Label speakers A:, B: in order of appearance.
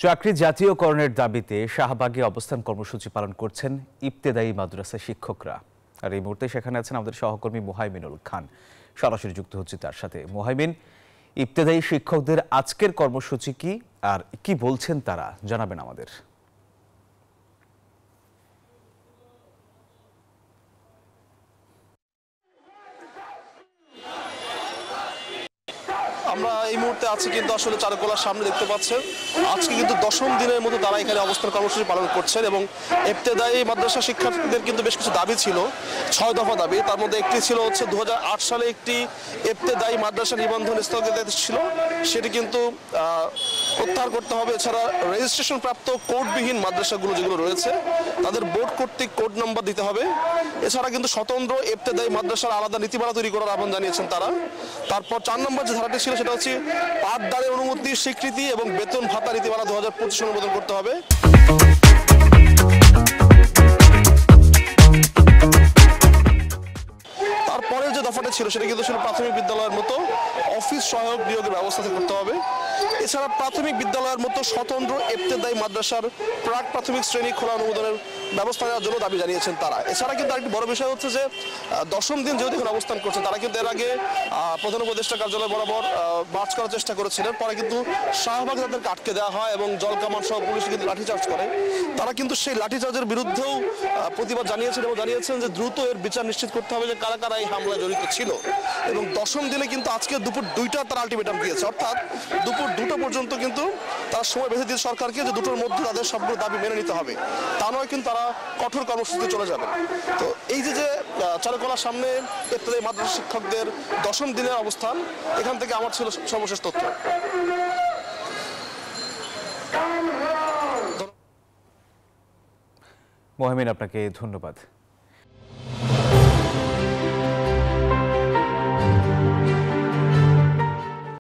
A: চাকরি জাতীয়করণের দাবিতে শাহবাগে অবস্থান কর্মসূচি পালন করছেন ইবতেদায়ী মাদ্রাসা শিক্ষকরা। আর এই মুহূর্তে সেখানে আছেন আমাদের সহকর্মী মোহাইমিনুল খান, সরাসরি যুক্ত হচ্ছে তার সাথে। মোহাইমিন, ইবতেদায়ী শিক্ষকদের আজকের কর্মসূচি কি আর কি বলছেন তারা, জানাবেন আমাদের।
B: আমরা এই মুহূর্তে আছি কিন্তু আসলে চারুকলার সামনে, দেখতে পাচ্ছেন আজকে কিন্তু 10ম দিনের মতো তারা এখানে অবস্থান কর্মসূচি পালন করছেন এবং ইবতেদায়ী মাদ্রাসা শিক্ষার্থীদের কিন্তু বেশ কিছু দাবি ছিল, 6 দফা দাবি। তার মধ্যে একটি ছিল হচ্ছে 2008 সালে একটি ইবতেদায়ী মাদ্রাসা নিবন্ধন স্থগিত ছিল, সেটি কিন্তু প্রত্যাহার করতে হবে। এছাড়া রেজিস্ট্রেশন প্রাপ্ত কোডবিহীন মাদ্রাসাগুলো যেগুলো রয়েছে তাদের বোর্ড কর্তৃক কোড নাম্বার দিতে হবে। এছাড়া কিন্তু স্বতন্ত্র ইবতেদায়ী মাদ্রাসার আলাদা নীতিমালা তৈরি করার আহ্বান জানিয়েছেন তারা। তারপর 4 নম্বর যে ধারাটি ছিল সেটা হচ্ছে পাঠদানের অনুমতির স্বীকৃতি এবং বেতন ভাতা নীতিমালা 2025 অনুমোদন করতে হবে। তারপরে যে দফাটা ছিল সেটা কিন্তু ছিল প্রাথমিক বিদ্যালয়ের মতো অফিস সহায়ক নিয়োগের ব্যবস্থা করতে হবে। এছাড়া প্রাথমিক বিদ্যালয়ের মতো স্বতন্ত্র ইবতেদায়ী মাদ্রাসার প্রাক প্রাথমিক শ্রেণী খোলা অনুমোদনের ব্যবস্থা নেওয়ার জন্য দাবি জানিয়েছেন তারা। এছাড়া কিন্তু আরেকটি বড় বিষয় হচ্ছে যে 10ম দিন যেহেতু এখানে অবস্থান করছে, তারা কিন্তু এর আগে প্রধান উপদেষ্টা কার্যালয় বরাবর মার্চ করার চেষ্টা করেছিলেন। পরে কিন্তু শাহবাগে তাদেরকে আটকে দেওয়া হয় এবং জলকামান সহ পুলিশ কিন্তু লাঠিচার্জ করে। তারা কিন্তু সেই লাঠিচার্জের বিরুদ্ধেও প্রতিবাদ জানিয়েছেন এবং জানিয়েছেন যে দ্রুত এর বিচার নিশ্চিত করতে হবে যে কারা কারা এই হামলায় জড়িত ছিল। এবং 10ম দিনে কিন্তু আজকে দুপুর 2টায় তারা আলটিমেটাম দিয়েছে, অর্থাৎ দুপুর 2টা পর্যন্ত কিন্তু তারা সময় বেঁধে দিয়েছে সরকারকে যে 2টোর মধ্যে তাদের সবগুলো দাবি মেনে নিতে হবে। তা নয় কিন্তু তারা কঠোর কর্মসূচিতে চলে যাবে। তো এই যে চারুকলার সামনে ইবতেদায়ী মাদ্রাসা শিক্ষকদের 10ম দিনের অবস্থান, এখান থেকে আমার ছিল সর্বশেষ তথ্য।
A: মোহাইমিন, আপনাকে ধন্যবাদ।